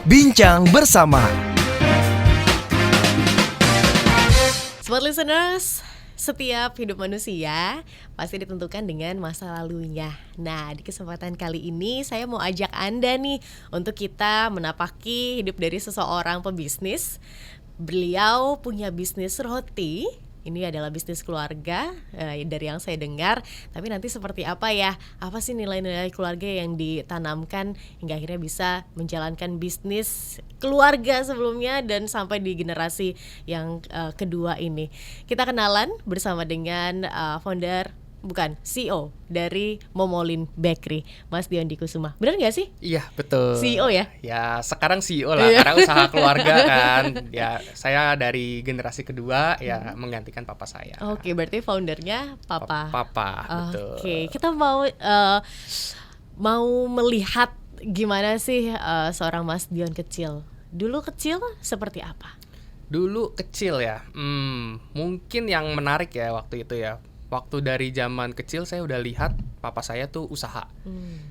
Bincang bersama. Smart listeners, setiap hidup manusia pasti ditentukan dengan masa lalunya. Nah, di kesempatan kali ini saya mau ajak Anda nih untuk kita menapaki hidup dari seseorang pebisnis. Beliau punya bisnis roti. Ini adalah bisnis keluarga dari yang saya dengar. Tapi nanti seperti apa ya? Apa sih nilai-nilai keluarga yang ditanamkan hingga akhirnya bisa menjalankan bisnis keluarga sebelumnya dan sampai di generasi yang kedua ini. Kita kenalan bersama dengan CEO dari Momolin Bakery, Mas Dion Dikusuma. Benar nggak sih? Iya, betul. CEO ya? Ya, sekarang CEO lah, karena usaha keluarga kan. Ya, saya dari generasi kedua, ya menggantikan papa saya. Oke, berarti foundernya Papa. Betul. Oke, kita mau melihat gimana sih seorang Mas Dion kecil. Dulu kecil seperti apa? Dulu kecil ya, mungkin yang menarik ya waktu itu ya. Waktu dari zaman kecil saya udah lihat papa saya tuh usaha.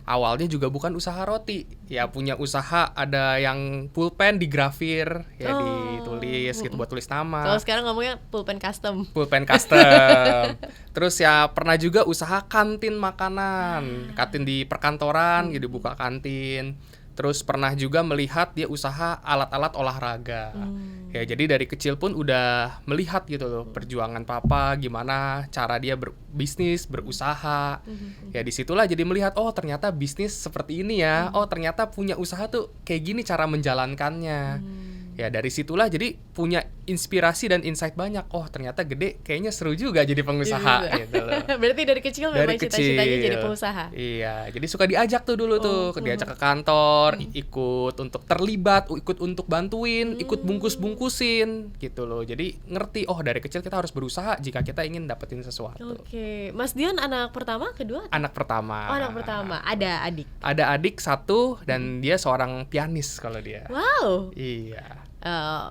Awalnya juga bukan usaha roti, ya punya usaha, ada yang pulpen digrafir, ya ditulis gitu buat tulis nama. Kalau sekarang ngomongnya pulpen custom. Terus ya pernah juga usaha kantin makanan, kantin di perkantoran, gitu buka kantin. Terus pernah juga melihat dia usaha alat-alat olahraga. Ya jadi dari kecil pun udah melihat gitu loh perjuangan papa, gimana cara dia berbisnis, berusaha. Ya disitulah jadi melihat, oh ternyata bisnis seperti ini ya. Oh ternyata punya usaha tuh kayak gini cara menjalankannya. Ya dari situlah jadi punya inspirasi dan insight banyak. Oh ternyata gede kayaknya seru juga jadi pengusaha gitu loh. Berarti dari kecil memang cita-citanya jadi pengusaha. Iya, jadi suka diajak tuh dulu diajak ke kantor, ikut untuk terlibat, ikut untuk bantuin, ikut bungkus-bungkusin gitu loh. Jadi ngerti, oh dari kecil kita harus berusaha jika kita ingin dapetin sesuatu. Oke, Mas Dion anak pertama, kedua? Anak pertama. Oh, anak pertama. Ada adik? Ada adik satu dan dia seorang pianis kalau dia. Wow. Iya.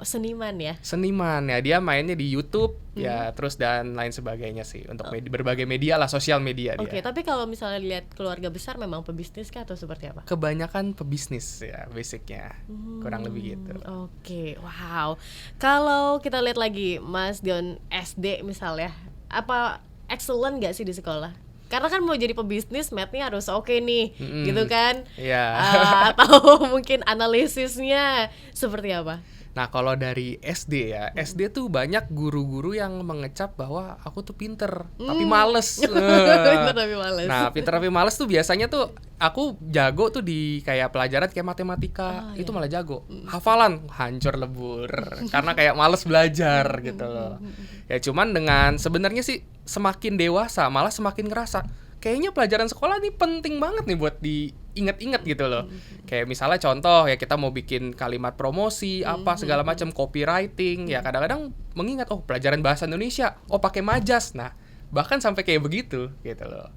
Seniman ya? Seniman ya, dia mainnya di YouTube ya, terus dan lain sebagainya sih untuk berbagai media lah, sosial media dia. Oke, tapi kalau misalnya lihat keluarga besar memang pebisnis kah atau seperti apa? Kebanyakan pebisnis ya basicnya, kurang lebih gitu. Oke, wow. Kalau kita lihat lagi Mas Dion SD misalnya, apa excellent nggak sih di sekolah? Karena kan mau jadi pebisnis, math-nya harus oke nih, gitu kan? Iya. Atau mungkin analisisnya seperti apa? Nah kalau dari SD ya, SD tuh banyak guru-guru yang mengecap bahwa aku tuh pinter, tapi males. Pinter tapi males. Nah pinter tapi males tuh biasanya tuh aku jago tuh di kayak pelajaran kayak matematika, itu malah jago. Hafalan hancur lebur, karena kayak males belajar gitu loh. Ya cuman dengan sebenarnya sih semakin dewasa malah semakin ngerasa kayaknya pelajaran sekolah nih penting banget nih buat diingat-ingat gitu loh. Kayak misalnya contoh ya kita mau bikin kalimat promosi apa segala macam, copywriting ya kadang-kadang mengingat oh pelajaran bahasa Indonesia, oh pakai majas. Nah, bahkan sampai kayak begitu gitu loh.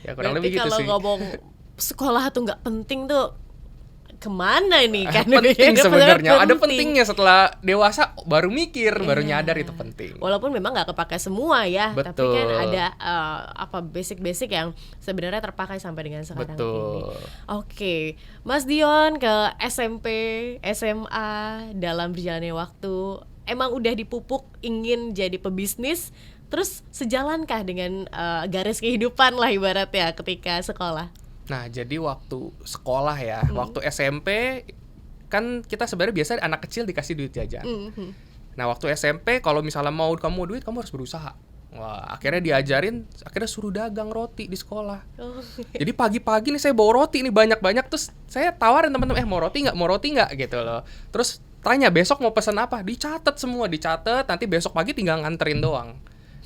Ya kurang lebih gitu sih. Kalau ngomong sekolah tuh nggak penting tuh kemana nih kan? Penting sebenarnya, ada pentingnya setelah dewasa baru mikir, baru nyadar itu penting. Walaupun memang nggak kepakai semua ya, Betul. tapi kan ada basic-basic yang sebenarnya terpakai sampai dengan sekarang ini. Oke, Mas Dion ke SMP, SMA dalam berjalannya waktu, emang udah dipupuk ingin jadi pebisnis, terus sejalankah dengan garis kehidupan lah ibaratnya ketika sekolah? Nah, jadi waktu sekolah ya, waktu SMP kan kita sebenarnya biasa anak kecil dikasih duit jajan. Nah, waktu SMP kalau misalnya kamu mau duit, kamu harus berusaha. Wah, akhirnya diajarin, akhirnya suruh dagang roti di sekolah. Jadi pagi-pagi nih saya bawa roti nih banyak-banyak, terus saya tawarin teman-teman, mau roti nggak gitu loh. Terus tanya besok mau pesan apa, dicatat, nanti besok pagi tinggal nganterin doang.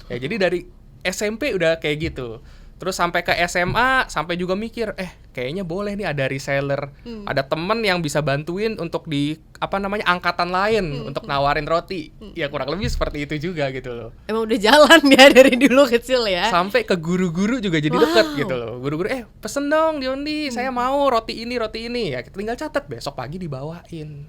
Ya jadi dari SMP udah kayak gitu. Terus sampai ke SMA, sampai juga mikir, kayaknya boleh nih ada reseller, ada temen yang bisa bantuin untuk di angkatan lain untuk nawarin roti. Ya kurang lebih seperti itu juga gitu loh. Emang udah jalan ya dari dulu kecil ya. Sampai ke guru-guru juga jadi deket gitu loh. Guru-guru, pesen dong Diondi, saya mau roti ini. Ya kita tinggal catat, besok pagi dibawain.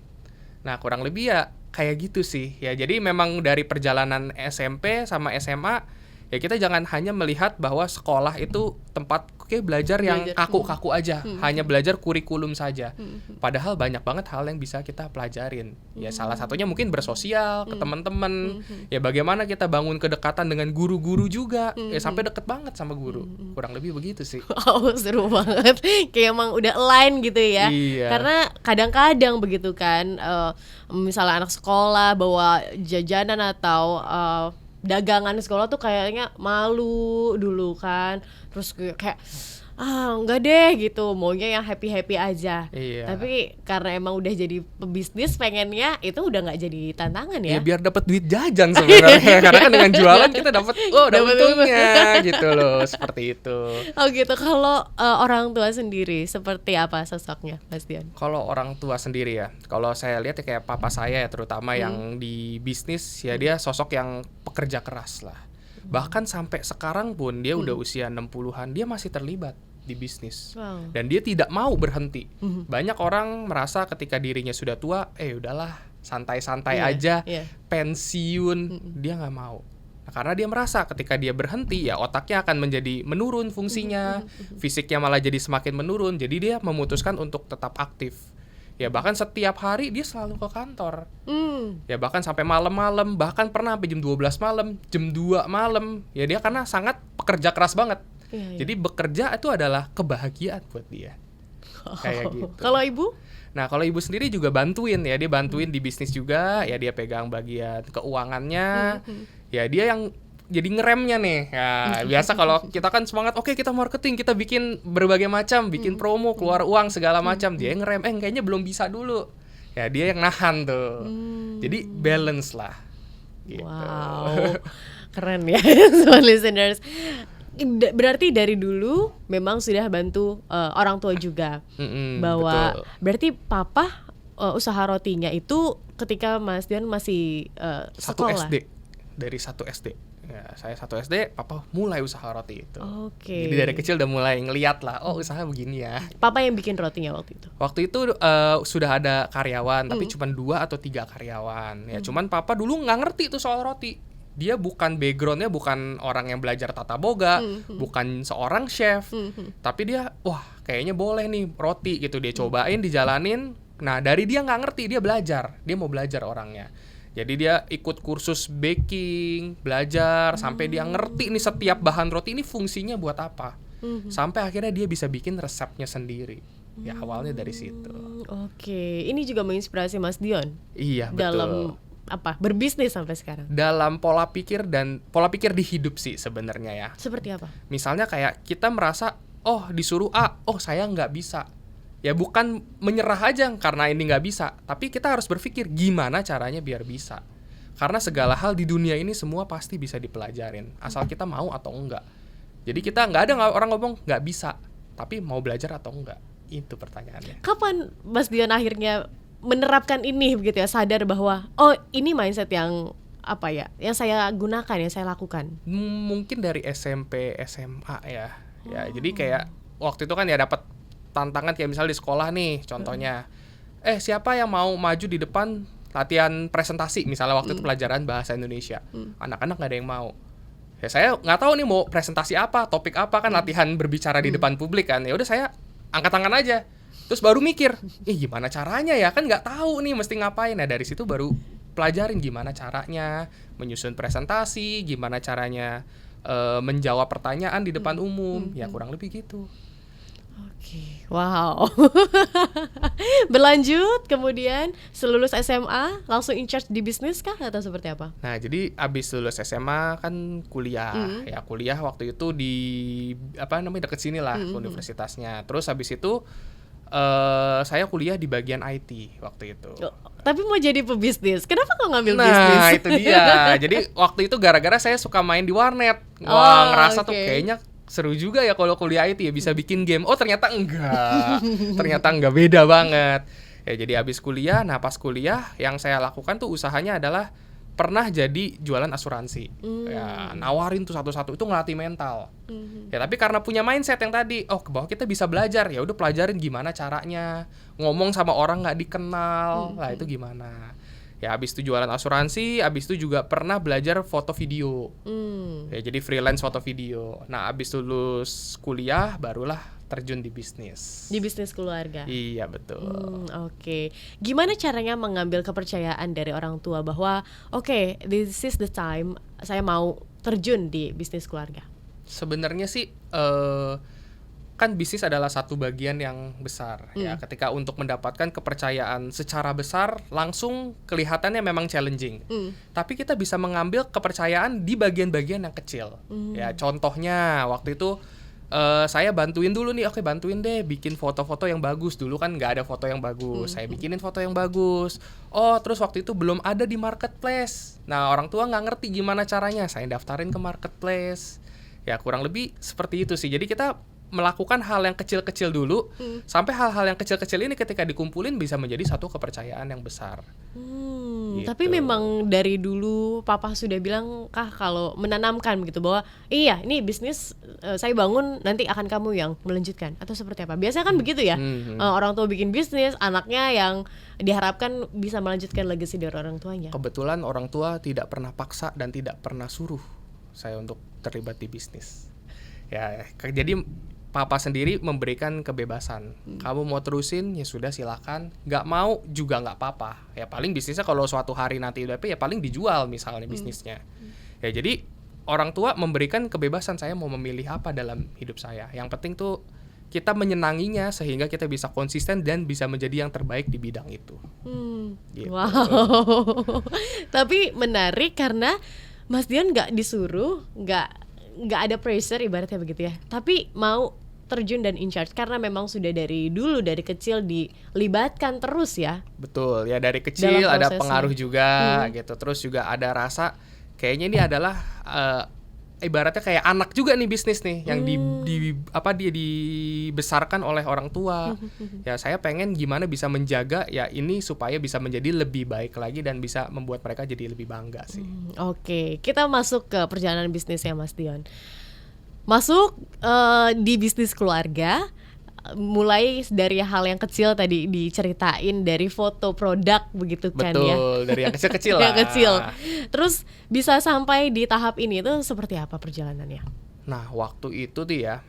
Nah kurang lebih ya kayak gitu sih. Ya jadi memang dari perjalanan SMP sama SMA Ya kita jangan hanya melihat bahwa sekolah itu tempat belajar yang kaku-kaku aja, hanya belajar kurikulum saja. Padahal banyak banget hal yang bisa kita pelajarin. Ya salah satunya mungkin bersosial ke teman-teman. Ya bagaimana kita bangun kedekatan dengan guru-guru juga. Ya sampai deket banget sama guru. Kurang lebih begitu sih. Oh, seru banget. Kayak emang udah align gitu ya. Iya. Karena kadang-kadang begitu kan, misalnya anak sekolah bawa jajanan atau dagangan sekolah tuh kayaknya malu dulu kan, terus kayak enggak deh gitu, maunya yang happy aja. Iya. Tapi karena emang udah jadi pebisnis, pengennya itu udah nggak jadi tantangan ya. Ya biar dapat duit jajan sebenarnya. Karena kan dengan jualan kita dapat untungnya gitu loh, seperti itu. Oh gitu. Kalau orang tua sendiri seperti apa sosoknya, Mas Dion? Kalau orang tua sendiri ya, kalau saya lihat ya kayak papa saya ya, terutama yang di bisnis ya, dia sosok yang pekerja keras lah. Bahkan sampai sekarang pun dia udah usia 60-an, dia masih terlibat di bisnis. Wow. Dan dia tidak mau berhenti. Banyak orang merasa ketika dirinya sudah tua, udahlah santai-santai aja, pensiun. Dia nggak mau. Nah, karena dia merasa ketika dia berhenti, ya otaknya akan menjadi menurun fungsinya, fisiknya malah jadi semakin menurun. Jadi dia memutuskan untuk tetap aktif. Ya bahkan setiap hari dia selalu ke kantor. Ya bahkan sampai malam-malam, bahkan pernah sampai jam 12 malam, jam 2 malam. Ya dia karena sangat pekerja keras banget. Jadi bekerja itu adalah kebahagiaan buat dia. Kayak gitu. Kalau ibu? Nah, kalau ibu sendiri juga bantuin ya, dia bantuin di bisnis juga, ya dia pegang bagian keuangannya. Ya dia yang jadi ngeremnya nih. Ya, biasa kalau kita kan semangat, oke, kita marketing, kita bikin berbagai macam, bikin promo, keluar uang segala macam. Dia yang ngerem, kayaknya belum bisa dulu. Ya, dia yang nahan tuh. Jadi balance lah. Gitu. Wow. Keren ya, semua listeners. Berarti dari dulu memang sudah bantu orang tua juga. Bahwa betul. berarti papa usaha rotinya itu ketika Mas Dion masih sekolah. 1 SD. Dari 1 SD. Ya, saya 1 SD, papa mulai usaha roti itu. Oke. Jadi dari kecil udah mulai ngeliat lah, usaha begini ya. Papa yang bikin rotinya waktu itu? Waktu itu sudah ada karyawan, tapi cuma 2 atau 3 karyawan. Ya cuman papa dulu nggak ngerti tuh soal roti. Dia bukan backgroundnya, bukan orang yang belajar tata boga, bukan seorang chef. Tapi dia, wah kayaknya boleh nih roti gitu. Dia cobain, dijalanin. Nah dari dia nggak ngerti, dia belajar. Dia mau belajar orangnya. Jadi dia ikut kursus baking, belajar, sampai dia ngerti nih setiap bahan roti ini fungsinya buat apa. Sampai akhirnya dia bisa bikin resepnya sendiri. Ya awalnya dari situ. Oke, ini juga menginspirasi Mas Dion. Iya, betul. Dalam berbisnis sampai sekarang. Dalam pola pikir di hidup sih sebenarnya ya. Seperti apa? Misalnya kayak kita merasa, disuruh A, saya nggak bisa. Ya bukan menyerah aja karena ini nggak bisa, tapi kita harus berpikir gimana caranya biar bisa. Karena segala hal di dunia ini semua pasti bisa dipelajarin, asal kita mau atau enggak. Jadi kita nggak ada orang ngomong nggak bisa, tapi mau belajar atau enggak, itu pertanyaannya. Kapan Mas Dion akhirnya menerapkan ini begitu ya, sadar bahwa ini mindset yang yang saya gunakan, yang saya lakukan? Mungkin dari SMP, SMA ya. Ya jadi kayak waktu itu kan ya dapat tantangan kayak misalnya di sekolah nih contohnya, siapa yang mau maju di depan latihan presentasi misalnya waktu itu pelajaran bahasa Indonesia. Anak-anak nggak ada yang mau. Ya saya nggak tahu nih mau presentasi apa, topik apa, kan latihan berbicara di depan publik kan. Ya udah saya angkat tangan aja, terus baru mikir gimana caranya ya, kan nggak tahu nih mesti ngapain. Nah dari situ baru pelajarin gimana caranya menyusun presentasi, gimana caranya menjawab pertanyaan di depan umum. Ya kurang lebih gitu. Oke, wow. Berlanjut, kemudian selulus SMA langsung in charge di bisnis kah atau seperti apa? Nah, jadi abis lulus SMA kan kuliah. Ya kuliah waktu itu di dekat sini lah universitasnya. Terus abis itu saya kuliah di bagian IT waktu itu. Tapi mau jadi pebisnis, kenapa kok ngambil bisnis? Nah, itu dia. Jadi waktu itu gara-gara saya suka main di warnet. Wah, ngerasa tuh kayaknya seru juga ya kalau kuliah IT ya, bisa bikin game. Ternyata enggak, beda banget. Ya jadi habis kuliah, pas kuliah yang saya lakukan tuh usahanya adalah pernah jadi jualan asuransi. Ya nawarin tuh satu-satu, itu ngelatih mental. Ya tapi karena punya mindset yang tadi, bahwa kita bisa belajar, ya udah pelajarin gimana caranya ngomong sama orang nggak dikenal. Lah itu gimana. Ya habis itu jualan asuransi, habis itu juga pernah belajar foto video. Ya jadi freelance foto video. Nah habis lulus kuliah barulah terjun di bisnis. Di bisnis keluarga. Iya betul. Oke. Gimana caranya mengambil kepercayaan dari orang tua bahwa oke, this is the time saya mau terjun di bisnis keluarga? Sebenarnya sih kan bisnis adalah satu bagian yang besar ya. Ketika untuk mendapatkan kepercayaan secara besar langsung kelihatannya memang challenging. Tapi kita bisa mengambil kepercayaan di bagian-bagian yang kecil. Ya contohnya waktu itu saya bantuin dulu nih, oke bantuin deh bikin foto-foto yang bagus. Dulu kan nggak ada foto yang bagus, saya bikinin foto yang bagus. Oh terus waktu itu belum ada di marketplace. Nah orang tua nggak ngerti gimana caranya, saya daftarin ke marketplace. Ya kurang lebih seperti itu sih. Jadi kita melakukan hal yang kecil-kecil dulu, sampai hal-hal yang kecil-kecil ini ketika dikumpulin bisa menjadi satu kepercayaan yang besar. Gitu. Tapi memang dari dulu papa sudah bilang kah kalau menanamkan begitu bahwa iya ini bisnis saya bangun nanti akan kamu yang melanjutkan atau seperti apa? Biasanya kan begitu ya, orang tua bikin bisnis, anaknya yang diharapkan bisa melanjutkan legacy dari orang tuanya. Kebetulan orang tua tidak pernah paksa dan tidak pernah suruh saya untuk terlibat di bisnis. Ya, jadi papa sendiri memberikan kebebasan. Kamu mau terusin ya sudah silakan. Nggak mau juga nggak apa-apa. Ya paling bisnisnya kalau suatu hari nanti udah ya paling dijual misalnya bisnisnya. Ya jadi orang tua memberikan kebebasan saya mau memilih apa dalam hidup saya. Yang penting tuh kita menyenanginya sehingga kita bisa konsisten dan bisa menjadi yang terbaik di bidang itu. Gitu. Wow. Tapi menarik karena Mas Dion nggak disuruh, nggak ada pressure ibaratnya begitu ya. Tapi mau terjun dan in charge karena memang sudah dari dulu dari kecil dilibatkan terus ya. Betul ya, dari kecil ada pengaruh juga gitu. Terus juga ada rasa kayaknya ini adalah ibaratnya kayak anak juga nih bisnis nih yang dia dibesarkan oleh orang tua. Ya saya pengen gimana bisa menjaga ya ini supaya bisa menjadi lebih baik lagi dan bisa membuat mereka jadi lebih bangga sih. Oke, kita masuk ke perjalanan bisnisnya Mas Dion. Masuk di bisnis keluarga, mulai dari hal yang kecil tadi diceritain dari foto produk begitu kan ya. Betul, dari yang kecil-kecil lah. Yang kecil. Terus bisa sampai di tahap ini itu seperti apa perjalanannya? Nah, waktu itu tuh ya,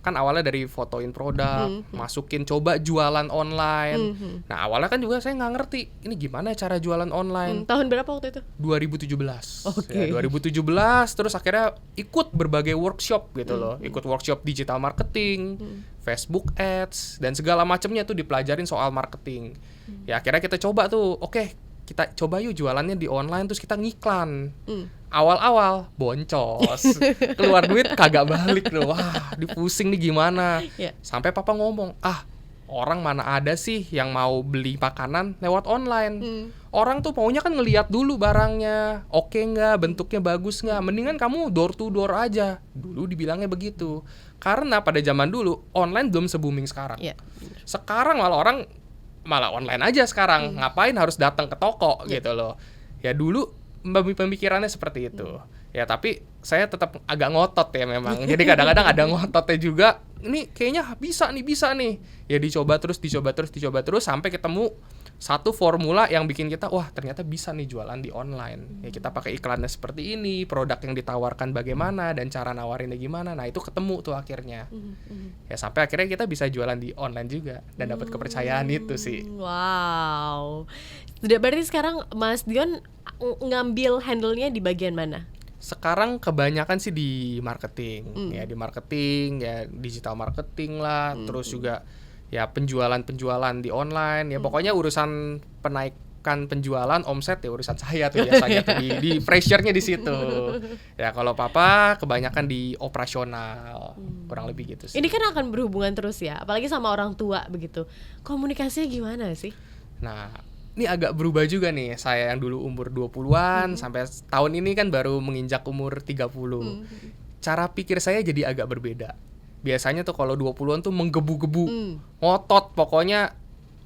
kan awalnya dari fotoin produk, masukin coba jualan online. Nah, awalnya kan juga saya nggak ngerti ini gimana cara jualan online. Tahun berapa waktu itu? 2017. Oke. Ya, 2017 terus akhirnya ikut berbagai workshop gitu loh. Ikut workshop digital marketing, Facebook Ads dan segala macamnya tuh dipelajarin soal marketing. Ya akhirnya kita coba tuh, oke, kita coba yuk jualannya di online terus kita ngiklan. Awal-awal boncos, keluar duit kagak balik loh. Wah, dipusing nih gimana. Sampai papa ngomong, orang mana ada sih yang mau beli makanan lewat online. Orang tuh maunya kan ngelihat dulu barangnya, oke nggak, bentuknya bagus nggak. Mendingan kamu door to door aja. Dulu dibilangnya begitu. Karena pada zaman dulu online belum se-booming sekarang. Sekarang malah online aja sekarang. Ngapain harus datang ke toko gitu loh. Ya dulu pemikirannya seperti itu. Ya tapi saya tetap agak ngotot ya memang. Jadi kadang-kadang ada ngototnya juga. Ini kayaknya bisa nih. Ya dicoba terus sampai ketemu satu formula yang bikin kita wah ternyata bisa nih jualan di online. Ya kita pakai iklannya seperti ini, produk yang ditawarkan bagaimana dan cara nawarinnya gimana. Nah, itu ketemu tuh akhirnya. Ya sampai akhirnya kita bisa jualan di online juga dan dapat kepercayaan itu sih. Wow. Sudah berarti sekarang Mas Dion ngambil handle-nya di bagian mana? Sekarang kebanyakan sih di marketing. Ya di marketing, ya digital marketing lah, terus juga ya penjualan di online. Ya pokoknya urusan penaikan penjualan, omset ya urusan saya tuh biasanya tuh di pressure-nya di situ. Ya kalau papa kebanyakan di operasional. Kurang lebih gitu sih. Ini kan akan berhubungan terus ya, apalagi sama orang tua begitu. Komunikasinya gimana sih? Nah, ini agak berubah juga nih. Saya yang dulu umur 20-an sampai tahun ini kan baru menginjak umur 30. Cara pikir saya jadi agak berbeda. Biasanya tuh kalau 20-an tuh menggebu-gebu, ngotot, pokoknya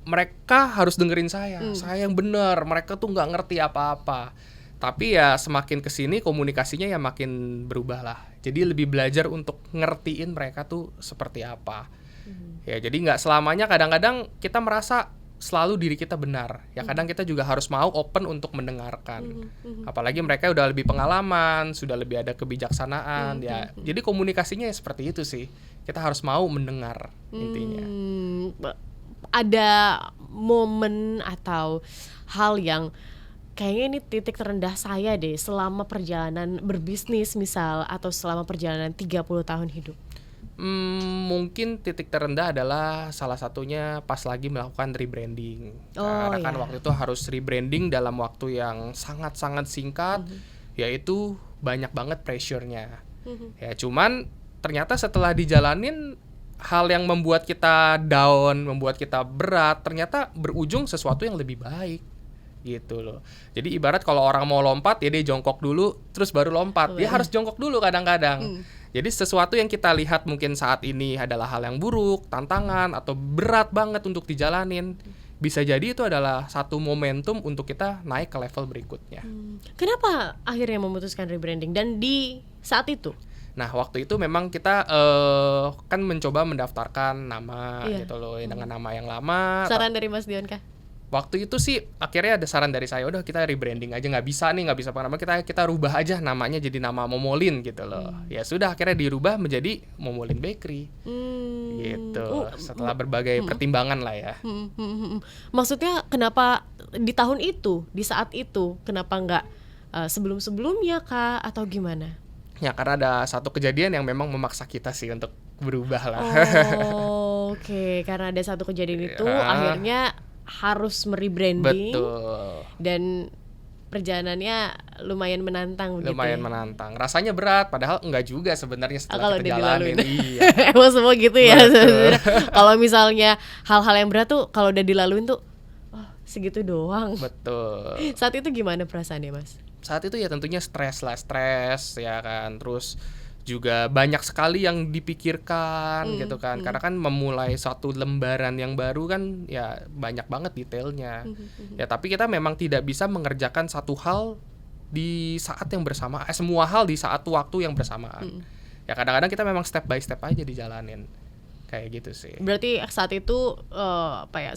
mereka harus dengerin saya. Saya yang benar, mereka tuh nggak ngerti apa-apa. Tapi ya semakin kesini komunikasinya ya makin berubah lah. Jadi lebih belajar untuk ngertiin mereka tuh seperti apa. Ya jadi nggak selamanya, kadang-kadang kita merasa selalu diri kita benar. Ya kadang kita juga harus mau open untuk mendengarkan. Apalagi mereka udah lebih pengalaman, sudah lebih ada kebijaksanaan ya. Jadi komunikasinya ya seperti itu sih. Kita harus mau mendengar intinya. Ada momen atau hal yang kayaknya ini titik terendah saya deh selama perjalanan berbisnis misal, atau selama perjalanan 30 tahun hidup. Mungkin titik terendah adalah salah satunya pas lagi melakukan rebranding. Karena kan waktu itu harus rebranding dalam waktu yang sangat-sangat singkat, yaitu banyak banget pressure-nya. Ya cuman ternyata setelah dijalanin, hal yang membuat kita down, membuat kita berat, ternyata berujung sesuatu yang lebih baik gitu loh. Jadi ibarat kalau orang mau lompat ya dia jongkok dulu terus baru lompat. Dia harus jongkok dulu kadang-kadang. Jadi sesuatu yang kita lihat mungkin saat ini adalah hal yang buruk, tantangan atau berat banget untuk dijalanin, bisa jadi itu adalah satu momentum untuk kita naik ke level berikutnya. Kenapa akhirnya memutuskan rebranding dan di saat itu? Nah waktu itu memang kita kan mencoba mendaftarkan nama gitu loh, dengan nama yang lama. Saran dari Mas Dion kah? Waktu itu sih akhirnya ada saran dari saya, udah kita rebranding aja, nggak bisa apa nama, kita rubah aja namanya jadi nama Momolin gitu loh. Ya sudah akhirnya dirubah menjadi Momolin Bakery gitu. Setelah berbagai pertimbangan lah ya. Maksudnya kenapa di tahun itu, di saat itu, kenapa nggak sebelum-sebelumnya kah atau gimana? Ya karena ada satu kejadian yang memang memaksa kita sih untuk berubah lah. Oke, karena ada satu kejadian itu akhirnya harus merebranding. Betul. Dan perjalanannya lumayan menantang begitu. Lumayan menantang. Rasanya berat padahal enggak juga sebenarnya setelah kita jalanin. Iya. Emang semua gitu ya. Kalau misalnya hal-hal yang berat tuh kalau udah dilaluin tuh segitu doang. Betul. Saat itu gimana perasaannya, Mas? Saat itu ya tentunya stres ya kan. Terus juga banyak sekali yang dipikirkan gitu kan, karena kan memulai satu lembaran yang baru kan ya banyak banget detailnya. Ya tapi kita memang tidak bisa mengerjakan satu hal di saat yang bersamaan, semua hal di saat waktu yang bersamaan. Ya kadang-kadang kita memang step by step aja dijalanin kayak gitu sih. Berarti saat itu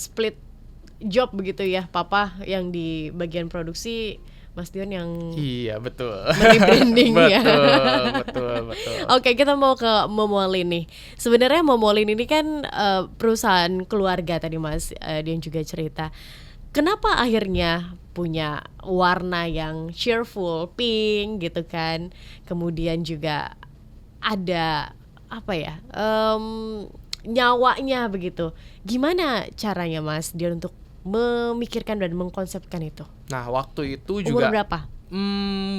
split job begitu ya, Papa yang di bagian produksi, Mas Dion yang betul. Rebranding ya. Betul. Oke, kita mau ke Momolin nih. Sebenarnya Momolin ini kan perusahaan keluarga tadi Mas Dion juga cerita. Kenapa akhirnya punya warna yang cheerful, pink gitu kan? Kemudian juga ada nyawanya begitu. Gimana caranya Mas Dion untuk memikirkan dan mengkonsepkan itu? Nah waktu itu juga. Umur berapa?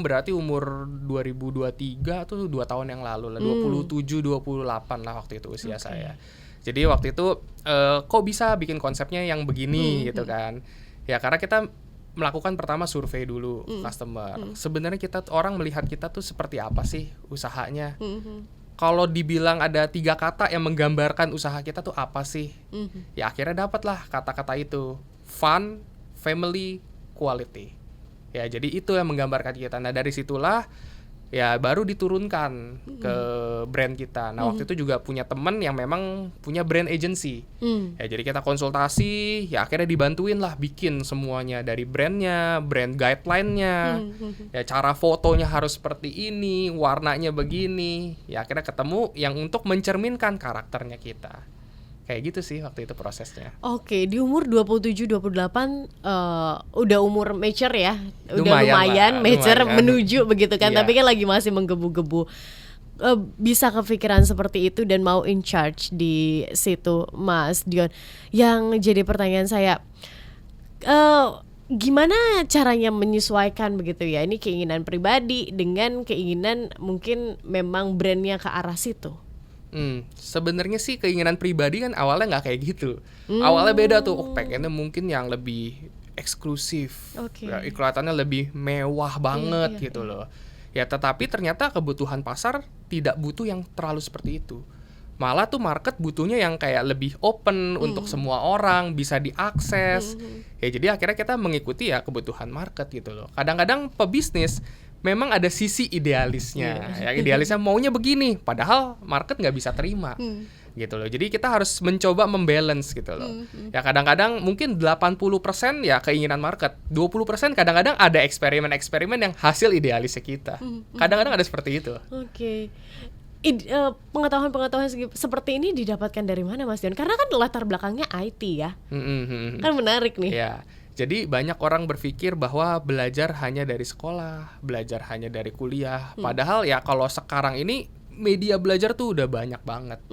Berarti umur 2023 tuh 2 tahun yang lalu lah, 27-28 lah waktu itu usia saya. Jadi waktu itu kok bisa bikin konsepnya yang begini gitu kan. Ya karena kita melakukan pertama survei dulu customer. Sebenarnya orang melihat kita tuh seperti apa sih usahanya. Kalau dibilang ada 3 kata yang menggambarkan usaha kita tuh apa sih? Ya akhirnya dapatlah kata-kata itu. Fun, family, quality. Ya jadi itu yang menggambarkan kita. Nah dari situlah ya baru diturunkan ke brand kita. Nah waktu itu juga punya teman yang memang punya brand agency. Ya jadi kita konsultasi, ya akhirnya dibantuin lah bikin semuanya dari brandnya, brand guideline-nya. Ya cara fotonya harus seperti ini, warnanya begini. Ya akhirnya ketemu yang untuk mencerminkan karakternya kita. Kayak gitu sih waktu itu prosesnya. Oke, di umur 27-28 udah umur mature ya. Udah lumayan mature menuju begitu kan. Tapi kan lagi masih menggebu-gebu. Bisa kepikiran seperti itu dan mau in charge di situ Mas Dion. Yang jadi pertanyaan saya, gimana caranya menyesuaikan begitu ya, ini keinginan pribadi dengan keinginan mungkin memang brandnya ke arah situ? Sebenarnya sih keinginan pribadi kan awalnya nggak kayak gitu. Awalnya beda tuh, pengennya mungkin yang lebih eksklusif, ya, kelihatannya lebih mewah banget gitu loh. Ya tetapi ternyata kebutuhan pasar tidak butuh yang terlalu seperti itu. Malah tuh market butuhnya yang kayak lebih open untuk semua orang, bisa diakses. Ya jadi akhirnya kita mengikuti ya kebutuhan market gitu loh. Kadang-kadang pebisnis memang ada sisi idealisnya. Ya idealisnya maunya begini, padahal market nggak bisa terima. gitu loh. Jadi kita harus mencoba membalance gitu loh. Ya kadang-kadang mungkin 80% ya keinginan market, 20% kadang-kadang ada eksperimen-eksperimen yang hasil idealisnya kita. Kadang-kadang ada seperti itu. Oke. Pengetahuan-pengetahuan seperti ini didapatkan dari mana Mas Dion? Karena kan latar belakangnya IT ya. Kan menarik nih. Ya. Jadi banyak orang berpikir bahwa belajar hanya dari sekolah, belajar hanya dari kuliah. Padahal ya kalau sekarang ini media belajar tuh udah banyak banget.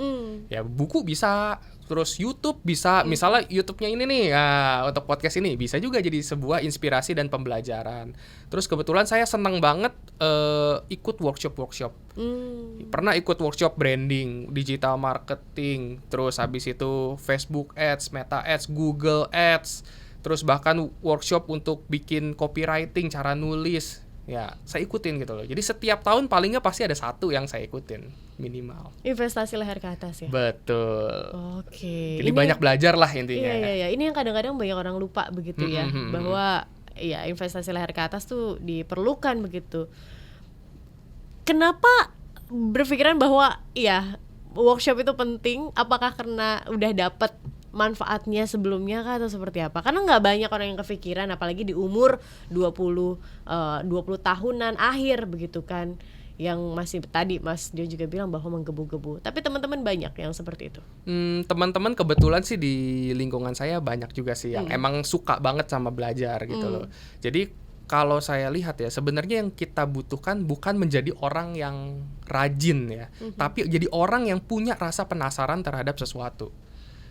Ya buku bisa, terus YouTube bisa. Misalnya YouTube-nya ini nih, untuk podcast ini bisa juga jadi sebuah inspirasi dan pembelajaran. Terus kebetulan saya senang banget ikut workshop. Pernah ikut workshop branding, digital marketing, terus habis itu Facebook Ads, Meta Ads, Google Ads, terus bahkan workshop untuk bikin copywriting, cara nulis. Ya, saya ikutin gitu loh. Jadi setiap tahun palingnya pasti ada satu yang saya ikutin minimal. Investasi leher ke atas ya. Betul. Oke. Jadi banyak belajar lah intinya. Iya. Ini yang kadang-kadang banyak orang lupa begitu ya, bahwa ya investasi leher ke atas tuh diperlukan begitu. Kenapa berpikiran bahwa ya workshop itu penting? Apakah karena udah dapet manfaatnya sebelumnya kah atau seperti apa? Karena nggak banyak orang yang kepikiran, apalagi di umur 20 tahunan akhir begitu kan, yang masih tadi Mas Dio juga bilang bahwa menggebu-gebu. Tapi teman-teman banyak yang seperti itu. Teman-teman kebetulan sih di lingkungan saya banyak juga sih yang emang suka banget sama belajar gitu loh. Jadi kalau saya lihat ya, sebenarnya yang kita butuhkan bukan menjadi orang yang rajin ya, tapi jadi orang yang punya rasa penasaran terhadap sesuatu.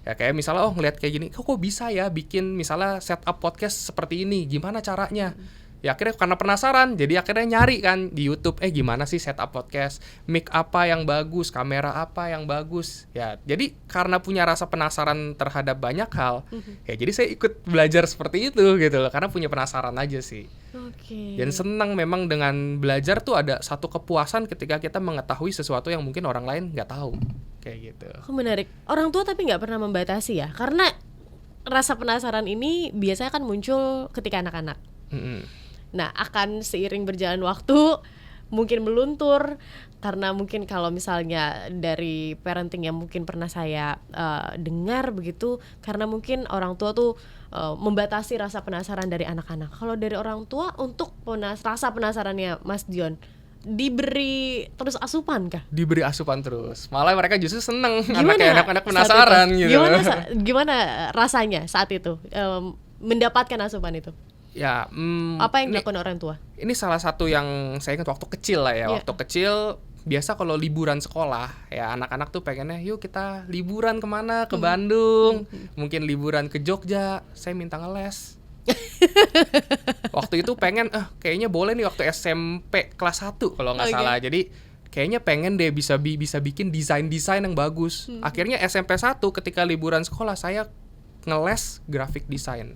Ya kayak misalnya ngelihat kayak gini, kok bisa ya bikin misalnya setup podcast seperti ini, gimana caranya? Ya akhirnya karena penasaran, jadi akhirnya nyari kan di YouTube, gimana sih setup podcast, mic apa yang bagus, kamera apa yang bagus. Ya jadi karena punya rasa penasaran terhadap banyak hal, ya jadi saya ikut belajar seperti itu gitu loh, karena punya penasaran aja sih. Dan senang memang dengan belajar tuh ada satu kepuasan ketika kita mengetahui sesuatu yang mungkin orang lain nggak tahu. Kayak gitu. Menarik. Orang tua tapi nggak pernah membatasi ya, karena rasa penasaran ini biasanya kan muncul ketika anak-anak. Nah, akan seiring berjalan waktu mungkin meluntur, karena mungkin kalau misalnya dari parenting yang mungkin pernah saya dengar begitu, karena mungkin orang tua tuh membatasi rasa penasaran dari anak-anak. Kalau dari orang tua untuk rasa penasarannya Mas Dion, diberi terus asupan kah? Diberi asupan terus. Malah mereka justru seneng anak-anak penasaran gitu. Gimana rasanya saat itu mendapatkan asupan itu? Ya, apa yang dilakukan orang tua? Ini salah satu yang saya ingat waktu kecil lah ya. Waktu kecil biasa kalau liburan sekolah ya anak-anak tuh pengennya yuk kita liburan kemana, ke Bandung, mungkin liburan ke Jogja. Saya minta ngeles. Waktu itu pengen kayaknya boleh nih waktu SMP kelas 1 kalau nggak salah. Jadi kayaknya pengen deh bisa bikin desain yang bagus. Akhirnya SMP 1 ketika liburan sekolah saya ngeles graphic design.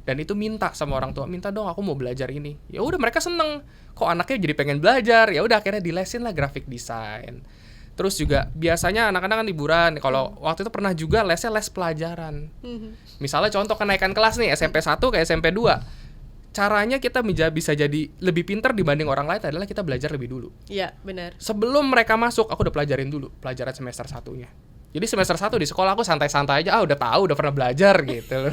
Dan itu minta sama orang tua, minta dong aku mau belajar ini. Ya udah mereka seneng. Kok anaknya jadi pengen belajar? Ya udah akhirnya dilesin lah graphic design. Terus juga biasanya anak-anak kan liburan. Kalau waktu itu pernah juga lesnya les pelajaran. Misalnya contoh kenaikan kelas nih SMP 1 ke SMP 2. Caranya kita bisa jadi lebih pintar dibanding orang lain adalah kita belajar lebih dulu. Iya, benar. Sebelum mereka masuk, aku udah pelajarin dulu pelajaran semester 1-nya. Jadi semester 1 di sekolah aku santai-santai aja, udah tahu, udah pernah belajar gitu.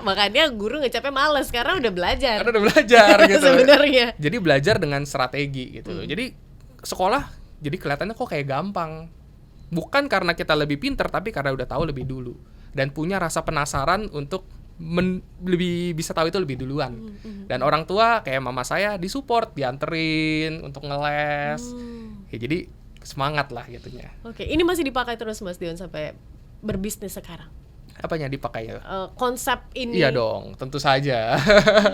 Makanya guru ngecapnya males karena udah belajar. Karena udah belajar gitu. Sebenarnya. Jadi belajar dengan strategi gitu. Jadi sekolah jadi kelihatannya kok kayak gampang. Bukan karena kita lebih pintar, tapi karena udah tahu lebih dulu dan punya rasa penasaran untuk lebih bisa tahu itu lebih duluan. Dan orang tua kayak mama saya disupport, dianterin untuk ngeles. Ya, jadi semangat lah gitunya. Oke, ini masih dipakai terus Mas Dion sampai berbisnis sekarang? Apanya dipakai ya? Konsep ini. Iya dong, tentu saja.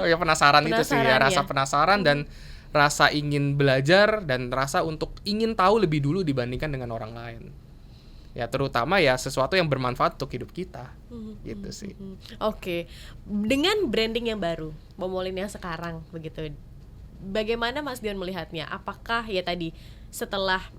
Ya penasaran itu sih ya, rasa penasaran dan rasa ingin belajar dan rasa untuk ingin tahu lebih dulu dibandingkan dengan orang lain. Ya terutama ya sesuatu yang bermanfaat untuk hidup kita. Gitu sih. Oke. Dengan branding yang baru, Momolin yang sekarang begitu. Bagaimana Mas Dion melihatnya? Apakah ya tadi setelah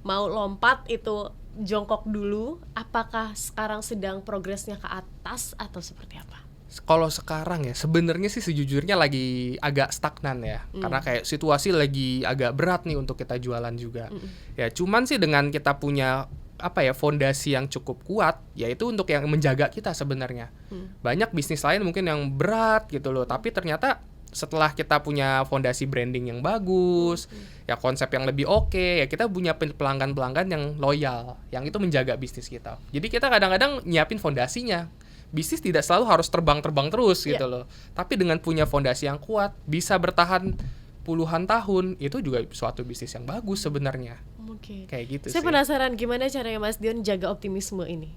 mau lompat itu jongkok dulu, apakah sekarang sedang progresnya ke atas atau seperti apa? Kalau sekarang ya sebenarnya sih sejujurnya lagi agak stagnan ya, karena kayak situasi lagi agak berat nih untuk kita jualan juga. Ya cuman sih dengan kita punya fondasi yang cukup kuat, yaitu untuk yang menjaga kita sebenarnya. Banyak bisnis lain mungkin yang berat gitu loh, tapi ternyata setelah kita punya fondasi branding yang bagus, ya konsep yang lebih oke, ya kita punya pelanggan-pelanggan yang loyal, yang itu menjaga bisnis kita. Jadi kita kadang-kadang nyiapin fondasinya. Bisnis tidak selalu harus terbang-terbang terus gitu loh. Tapi dengan punya fondasi yang kuat, bisa bertahan puluhan tahun, itu juga suatu bisnis yang bagus sebenarnya. Oke. Kayak gitu Saya sih. penasaran gimana caranya Mas Dion jaga optimisme ini?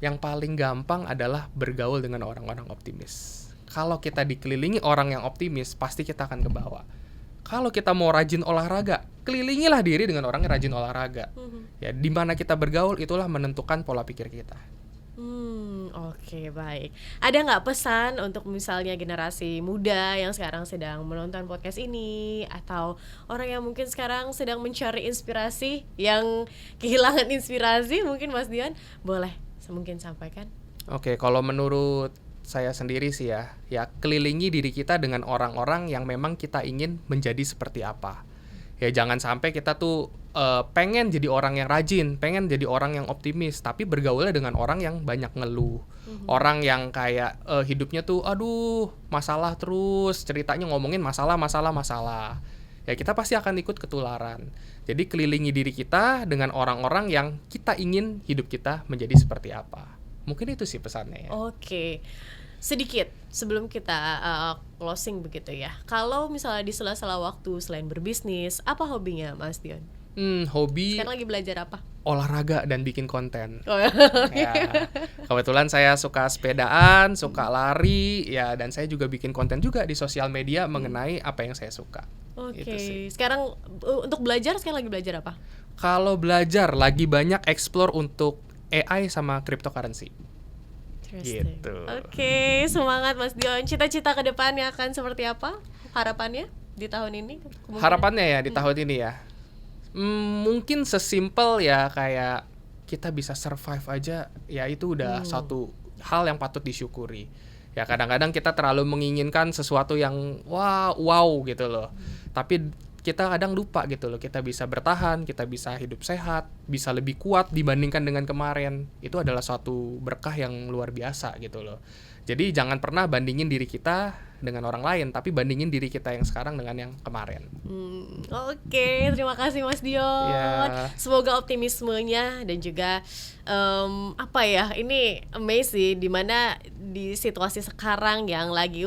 Yang paling gampang adalah bergaul dengan orang-orang optimis. Kalau kita dikelilingi orang yang optimis, pasti kita akan ke bawah. Kalau kita mau rajin olahraga, kelilingilah diri dengan orang yang rajin olahraga. Ya, di mana kita bergaul, itulah menentukan pola pikir kita. Oke, baik. Ada nggak pesan untuk misalnya generasi muda yang sekarang sedang menonton podcast ini, atau orang yang mungkin sekarang sedang mencari inspirasi, yang kehilangan inspirasi, mungkin Mas Dion boleh mungkin sampaikan? Oke, kalau menurut saya sendiri sih ya kelilingi diri kita dengan orang-orang yang memang kita ingin menjadi seperti apa. Ya jangan sampai kita tuh pengen jadi orang yang rajin, pengen jadi orang yang optimis, tapi bergaulnya dengan orang yang banyak ngeluh. Orang yang kayak hidupnya tuh aduh masalah terus, ceritanya ngomongin masalah. Ya kita pasti akan ikut ketularan. Jadi kelilingi diri kita dengan orang-orang yang kita ingin hidup kita menjadi seperti apa. Mungkin itu sih pesannya ya. Oke. Sedikit sebelum kita closing begitu ya. Kalau misalnya di sela-sela waktu selain berbisnis, apa hobinya Mas Dion? Hobi Sekarang lagi belajar apa? olahraga dan bikin konten. Oh, Ya, kebetulan saya suka sepedaan, suka lari, ya, dan saya juga bikin konten juga di sosial media mengenai apa yang saya suka. Oke. Gitu sih. Sekarang untuk belajar, sekarang lagi belajar apa? Kalau belajar lagi banyak explore untuk AI sama cryptocurrency. Gitu. Oke, semangat Mas Dion. Cita-cita ke depannya akan seperti apa? Harapannya di tahun ini? Harapannya ya di tahun ini ya. Mungkin sesimpel ya kayak kita bisa survive aja, ya itu udah satu hal yang patut disyukuri. Ya kadang-kadang kita terlalu menginginkan sesuatu yang wow gitu loh. Tapi kita kadang lupa gitu loh, kita bisa bertahan, kita bisa hidup sehat, bisa lebih kuat dibandingkan dengan kemarin. Itu adalah suatu berkah yang luar biasa gitu loh. Jadi jangan pernah bandingin diri kita dengan orang lain, tapi bandingin diri kita yang sekarang dengan yang kemarin. Oke, terima kasih Mas Dion. Ya. Semoga optimismenya dan juga ini amazing dimana di situasi sekarang yang lagi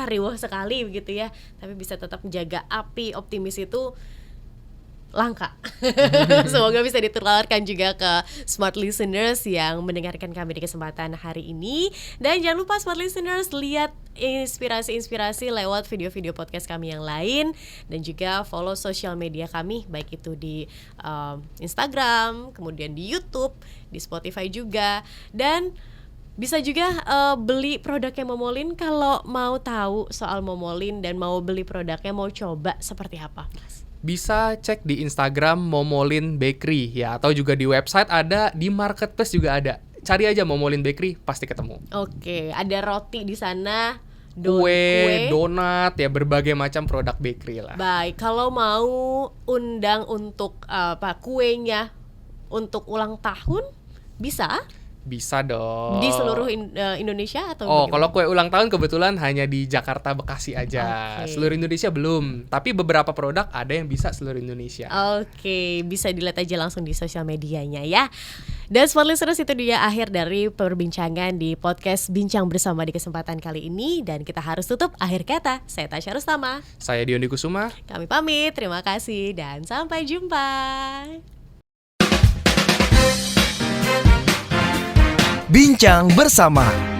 riuh sekali begitu ya, tapi bisa tetap menjaga api optimis itu langka. Semoga bisa ditularkan juga ke smart listeners yang mendengarkan kami di kesempatan hari ini. Dan jangan lupa smart listeners, lihat inspirasi-inspirasi lewat video-video podcast kami yang lain, dan juga follow sosial media kami, baik itu di Instagram, kemudian di YouTube, di Spotify juga. Dan bisa juga beli produknya Momolin. Kalau mau tahu soal Momolin dan mau beli produknya, mau coba seperti apa, Mas? Bisa cek di Instagram Momolin Bakery ya, atau juga di website ada, di marketplace juga ada. Cari aja Momolin Bakery, pasti ketemu. Oke, ada roti di sana, kue, donat, ya berbagai macam produk bakery lah. Baik, kalau mau undang untuk kuenya untuk ulang tahun bisa? Bisa dong. Di seluruh Indonesia atau Oh, bagaimana? kalau kue ulang tahun kebetulan hanya di Jakarta, Bekasi aja. Oke. Seluruh Indonesia belum. Tapi beberapa produk ada yang bisa seluruh Indonesia. Oke, bisa dilihat aja langsung di sosial medianya ya. Dan smart listeners, itu dia akhir dari perbincangan di podcast Bincang Bersama di kesempatan kali ini. Dan kita harus tutup akhir kata. Saya Tasya Rustama. Saya Dion Kusuma. Kami pamit, terima kasih dan sampai jumpa. Bincang Bersama.